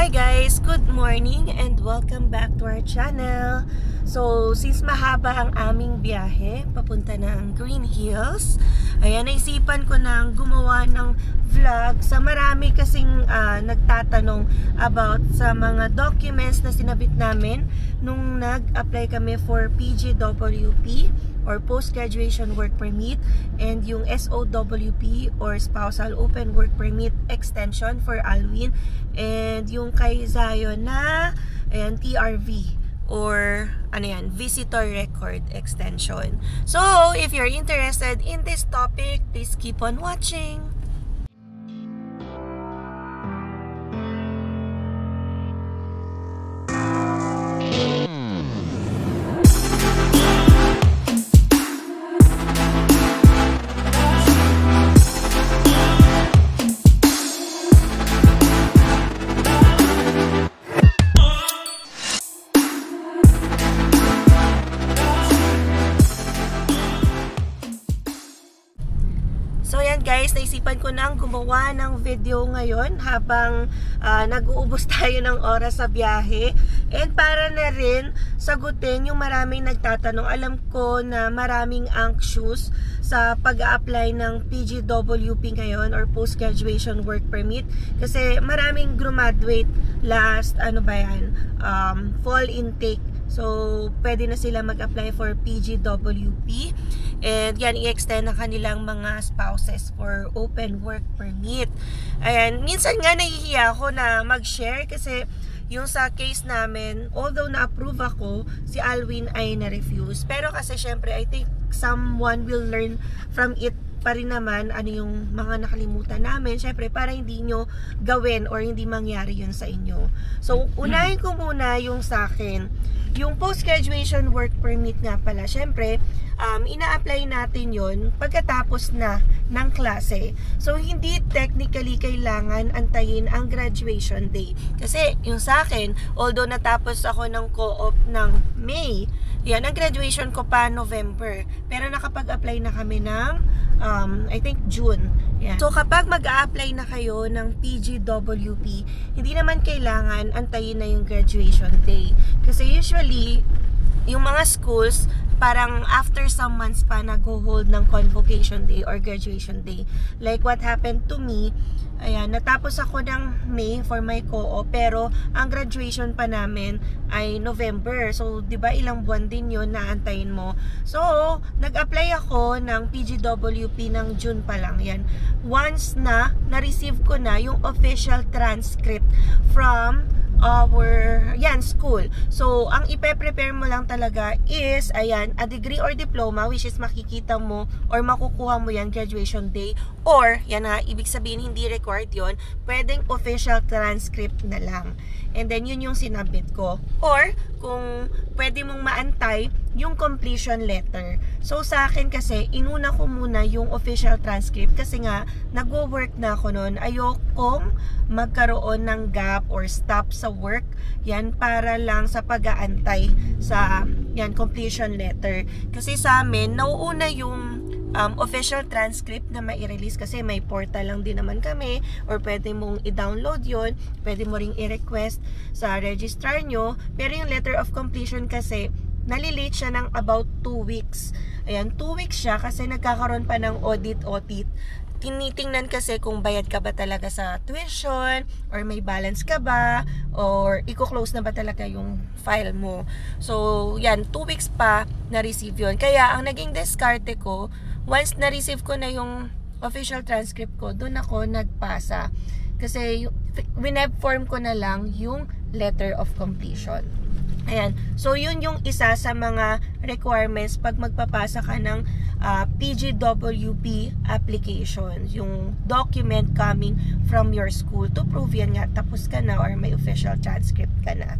Hi guys! Good morning and welcome back to our channel. So, since mahaba ang aming biyahe papunta ng Green Hills, ayan, naisipan ko nang gumawa ng vlog sa marami kasing nagtatanong about sa mga documents na sinabit namin nung nag-apply kami for PGWP or Post-Graduation Work Permit and yung SOWP or Spousal Open Work Permit Extension for Alwin and yung kay Zion na ayan, TRV or ano yan, Visitor Record Extension. So, if you're interested in this topic, please keep on watching. So yan guys, naisipan ko nang gumawa ng video ngayon habang nag-uubos tayo ng oras sa biyahe. And para na rin sagutin yung maraming nagtatanong. Alam ko na maraming anxious sa pag-a-apply ng PGWP ngayon or Post-Graduation Work Permit. Kasi maraming graduate last, fall intake. So, pwede na sila mag-apply for PGWP. And yan, i-extend na kanilang mga spouses for open work permit. Ayan, minsan nga nahihiya ako na mag-share kasi yung sa case namin, although na-approve ako, si Alwin ay na-refuse. Pero kasi syempre, I think someone will learn from it pa rin naman ano yung mga nakalimutan namin. Syempre, para hindi nyo gawin or hindi mangyari yun sa inyo. So, unahin ko muna yung sa akin. Yung post-graduation work permit nga pala, syempre, ina-apply natin yon pagkatapos na ng klase. So, hindi technically kailangan antayin ang graduation day. Kasi, yung sa akin, although natapos ako ng co-op ng May, yan, ang graduation ko pa November. Pero nakapag-apply na kami ng, I think, June. Yan. So, kapag mag-a-apply na kayo ng PGWP, hindi naman kailangan antayin na yung graduation day. Kasi usually, yung mga schools, parang after some months pa nag-hold ng convocation day or graduation day. Like what happened to me, ayan, natapos ako ng May for my co-op, pero ang graduation pa namin ay November. So, di ba ilang buwan din yun na antayin mo. So, nag-apply ako ng PGWP ng June pa lang. Yan. Once na na-receive ko na yung official transcript from our school. So, ang ipe-prepare mo lang talaga is, ayan, a degree or diploma, which is makikita mo or makukuha mo yan graduation day, or, yan na, ibig sabihin hindi required yon, pwedeng official transcript na lang. And then, yun yung sinabit ko. Or, kung pwede mong maantay, yung completion letter. So, sa akin kasi, inuna ko muna yung official transcript kasi nga, nagwo-work na ako noon. Ayokong magkaroon ng gap or stop sa work. Yan, para lang sa pag-aantay sa yan, completion letter. Kasi sa amin, nauuna yung official transcript na mai-release kasi may portal lang din naman kami or pwede mong i-download yon, pwede mo ring i-request sa registrar nyo. Pero yung letter of completion kasi, nalilate siya ng about 2 weeks. Ayan, 2 weeks siya kasi nagkakaroon pa ng audit. Tinitingnan kasi kung bayad ka ba talaga sa tuition or may balance ka ba or i-close na ba talaga yung file mo. So, yan, 2 weeks pa na-receive yun. Kaya, ang naging diskarte ko, once na-receive ko na yung official transcript ko, doon ako nagpasa. Kasi, wineb-form ko na lang yung letter of completion. Ayan. So, yun yung isa sa mga requirements pag magpapasa ka ng PGWP application. Yung document coming from your school to prove yan nga, tapos ka na or may official transcript ka na.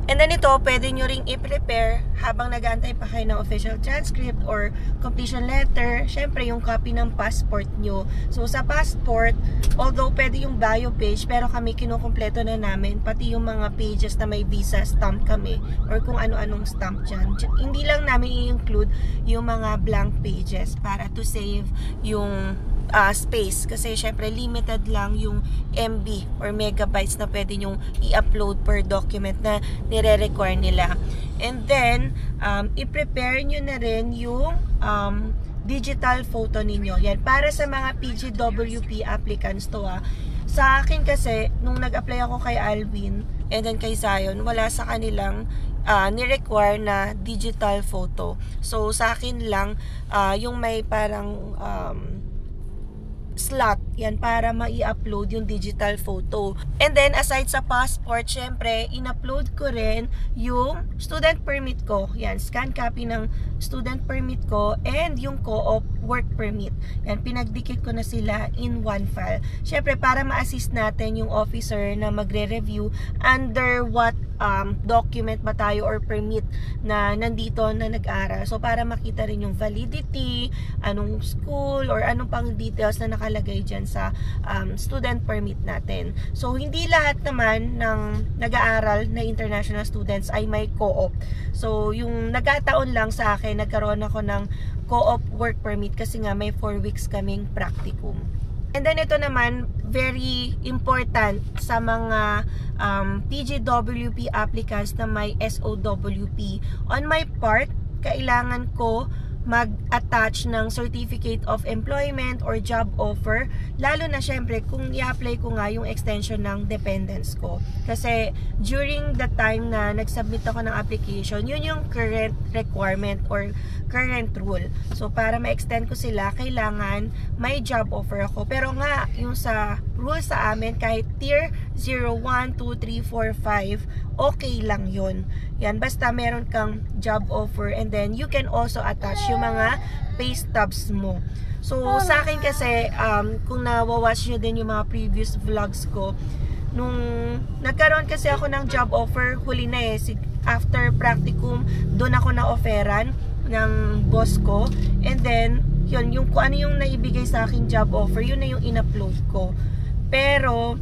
And then ito, pwede nyo ring i-prepare habang nag-aantay pa kayo ng official transcript or completion letter. Syempre, yung copy ng passport nyo. So, sa passport, although pwede yung bio page, pero kami kinukumpleto na namin, pati yung mga pages na may visa stamp kami or kung ano-anong stamp dyan. Hindi lang namin i-include yung mga blank pages para to save yung space kasi syempre limited lang yung MB or megabytes na pwede nyong i-upload per document na nire-require nila. And then i-prepare nyo na rin yung digital photo ninyo. Yan, para sa mga PGWP applicants to Sa akin kasi, nung nag-apply ako kay Alvin and then kay Zion, wala sa kanilang ni-require na digital photo. So, sa akin lang, yung may parang slot, yan, para ma-i-upload yung digital photo. And then, aside sa passport, syempre, in-upload ko rin yung student permit ko. Yan, scan copy ng student permit ko and yung co-op work permit. Yan, pinagdikit ko na sila in one file. Syempre, para ma-assist natin yung officer na magre-review under what document ba tayo or permit na nandito na nag-aral. So, para makita rin yung validity, anong school, or anong pang details na nakalagay dyan sa student permit natin. So, hindi lahat naman ng nag-aaral na international students ay may co-op. So, yung nagkataon lang sa akin, nagkaroon ako ng co-op work permit kasi nga may 4 weeks kaming practicum. And then ito naman, very important sa mga PGWP applicants na may SOWP. On my part, kailangan ko mag-attach ng Certificate of Employment or job offer, lalo na syempre kung i-apply ko nga yung extension ng dependents ko. Kasi during the time na nag-submit ako ng application, yun yung current requirement or current rule. So para ma-extend ko sila, kailangan may job offer ako. Pero nga, yung sa rule sa amin, kahit tier 0, 1, 2, 3, 4, 5, okay lang yun. Yan, basta meron kang job offer and then you can also attach yung mga pay stubs mo. So, sa akin kasi, kung nawawatch nyo din yung mga previous vlogs ko, nung nagkaroon kasi ako ng job offer, huli na after practicum, doon ako na-offeran ng boss ko. And then, yun, yung kung ano yung naibigay sa akin job offer, yun na yung in-upload ko. Pero,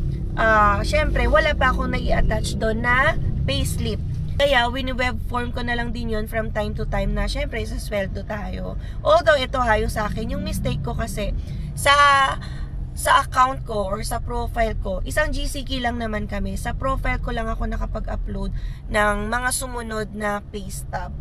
syempre, wala pa akong nai-attach doon na payslip. Kaya, wini-web form ko na lang din yun from time to time na, syempre, sa sweldo tayo. Although, ito yung sa akin, yung mistake ko kasi, sa account ko or sa profile ko, isang GC key lang naman kami. Sa profile ko lang ako nakapag-upload ng mga sumunod na pay stub.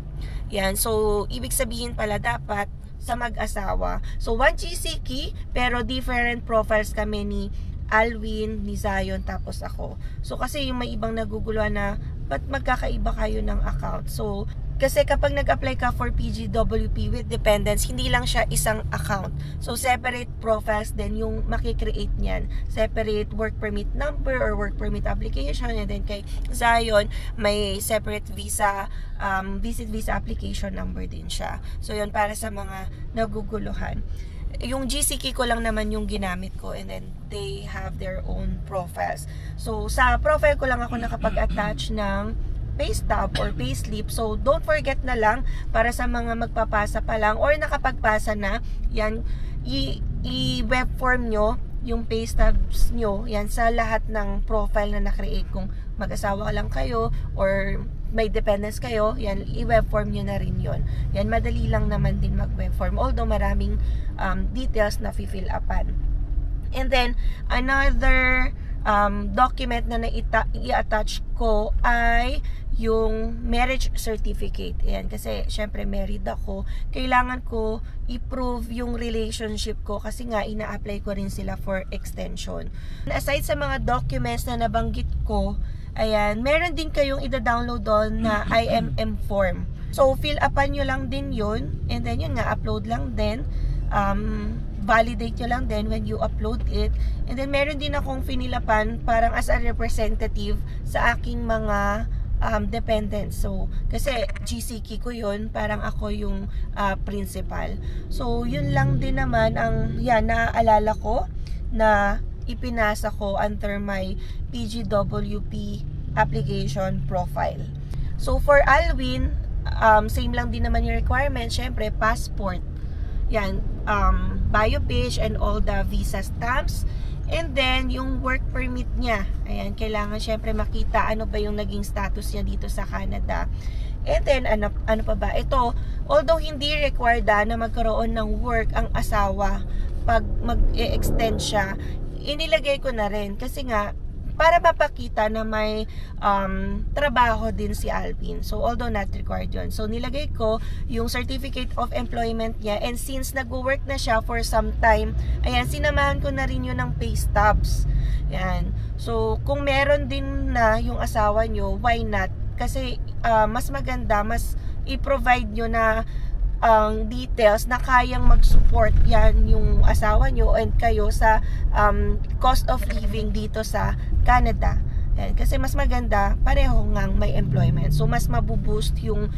Yan, so, ibig sabihin pala dapat sa mag-asawa. So, one GC key, pero different profiles kami ni Alwin, ni Zion, tapos ako. So, kasi yung may ibang naguguluhan na, ba't magkakaiba kayo ng account? So, kasi kapag nag-apply ka for PGWP with dependents, hindi lang siya isang account. So, separate profiles din yung makikreate niyan. Separate work permit number or work permit application. And then kay Zion, may separate visa, visit visa application number din siya. So, yun para sa mga naguguluhan. Yung GCK ko lang naman yung ginamit ko and then they have their own profiles. So, sa profile ko lang ako nakapag-attach ng pay stub or pay slip. So, don't forget na lang para sa mga magpapasa pa lang or nakapagpasa na, yan, i-web form nyo yung pay stubs nyo, yan, sa lahat ng profile na na-create. Kung mag-asawa lang kayo or may dependents kayo, yan, i-web form nyo na rin yun. Yan, madali lang naman din mag-web form. Although maraming details na fill upan. And then, another document na i-attach ko ay yung marriage certificate. Ayan, kasi syempre married ako. Kailangan ko i-prove yung relationship ko kasi nga ina-apply ko rin sila for extension. Aside sa mga documents na nabanggit ko, ayan, meron din kayong ida-download doon na IMM form. So, fill upan nyo lang din yun. And then yun nga, upload lang din. Validate nyo lang din when you upload it. And then meron din akong finilapan parang as a representative sa aking mga dependents. So, kasi GCK ko yun, parang ako yung principal. So, yun lang din naman ang naaalala ko na ipinasa ko under my PGWP application profile. So, for Alwin, same lang din naman yung requirement. Syempre, passport. Yan, bio page and all the visa stamps. And then, yung work permit niya. Ayan, kailangan syempre makita ano ba yung naging status niya dito sa Canada. And then, ano pa ba? Ito, although hindi required na magkaroon ng work ang asawa pag mag-extend siya, inilagay ko na rin kasi nga para mapakita na may trabaho din si Alvin. So, although not required yun. So, nilagay ko yung certificate of employment niya, and since nag-work na siya for some time, ayan, sinamahan ko na rin yun ng pay stubs. Yan. So, kung meron din na yung asawa nyo, why not? Kasi, mas maganda, mas i-provide nyo na ang details na kayang mag-support yan yung asawa nyo and kayo sa cost of living dito sa Canada. Yan. Kasi mas maganda, pareho ngang may employment. So, mas mabuboost yung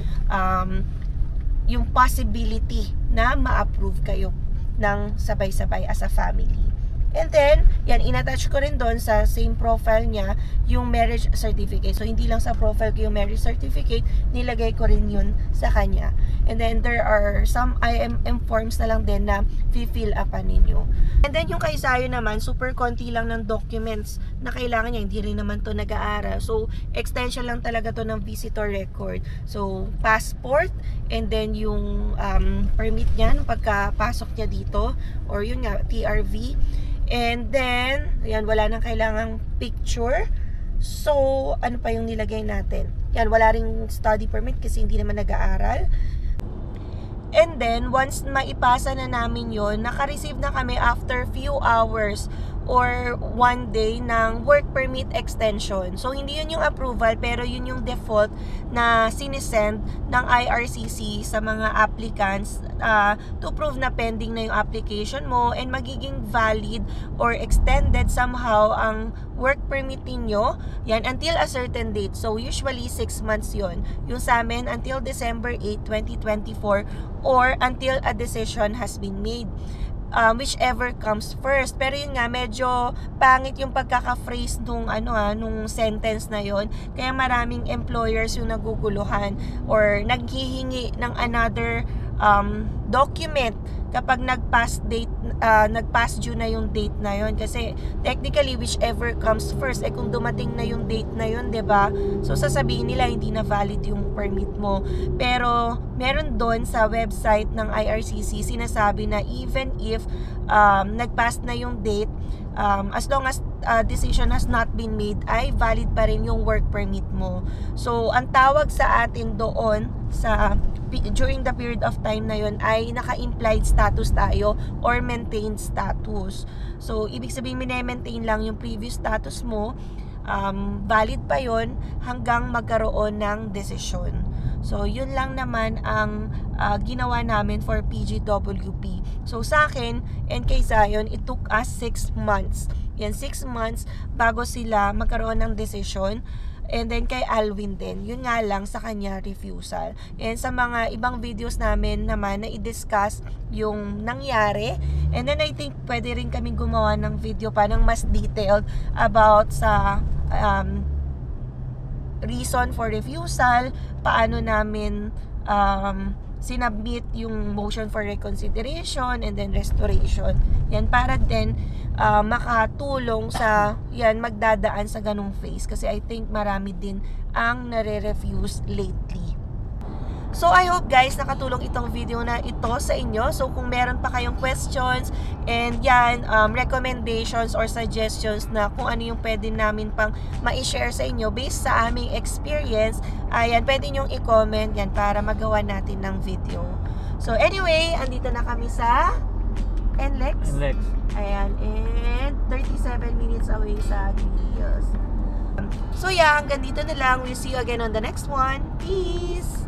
possibility na ma-approve kayo ng sabay-sabay as a family. And then, yan, inattach ko rin doon sa same profile niya yung marriage certificate. So, hindi lang sa profile ko yung marriage certificate, nilagay ko rin yun sa kanya. And then, there are some IMM forms na lang din na fill upan ninyo. And then, yung kay Zayo naman, super konti lang ng documents na kailangan niya. Hindi rin naman to nag-aaral. So, extension lang talaga to ng visitor record. So, passport, and then yung permit niya, nung pagkapasok niya dito, or yun nga, TRV. And then, yan, wala nang kailangang picture. So, ano pa yung nilagay natin? Yan, wala ring study permit kasi hindi naman nag-aaral. And then, once maipasa na namin yon, naka-receive na kami after few hours or one day ng work permit extension. So, hindi yun yung approval, pero yun yung default na sinisend ng IRCC sa mga applicants to prove na pending na yung application mo and magiging valid or extended somehow ang work permit ninyo, yan, until a certain date. So, usually 6 months yun. Yung sa amin, until December 8, 2024 or until a decision has been made. Whichever comes first. Pero yun nga, medyo pangit yung pagkaka-phrase nung nung sentence na yon. Kaya maraming employers yung naguguluhan or naghihingi ng another document kapag nag-pass due na yung date na yon. Kasi technically, whichever comes first, kung dumating na yung date na yon, 'di ba? So sasabihin nila hindi na valid yung permit mo. Pero meron doon sa website ng IRCC sinasabi na even if nag-pass na yung date, as long as decision has not been made, ay valid pa rin yung work permit mo. So ang tawag sa atin doon during the period of time na yon ay naka-implied status tayo or maintained status. So, ibig sabihin, maintain lang yung previous status mo, valid pa yon hanggang magkaroon ng desisyon. So, yun lang naman ang ginawa namin for PGWP. So, sa akin and kay Zion, it took us 6 months. Yan, 6 months bago sila magkaroon ng desisyon. And then kay Alvin din, yun nga lang sa kanya refusal. And sa mga ibang videos namin naman na i-discuss yung nangyari. And then I think pwede rin kaming gumawa ng video pa ng mas detailed about sa reason for refusal, paano namin sinubmit yung motion for reconsideration and then restoration. Yan, para din makatulong sa magdadaan sa ganung phase. Kasi I think marami din ang nare-refuse lately. So, I hope guys, nakatulong itong video na ito sa inyo. So, kung meron pa kayong questions and recommendations or suggestions na kung ano yung pwede namin pang ma-share sa inyo based sa aming experience, ayan, pwede nyong i-comment yan para magawa natin ng video. So, anyway, andito na kami sa NLEX. Ayan, and 37 minutes away sa Grillos. So, hanggang dito na lang. We'll see you again on the next one. Peace!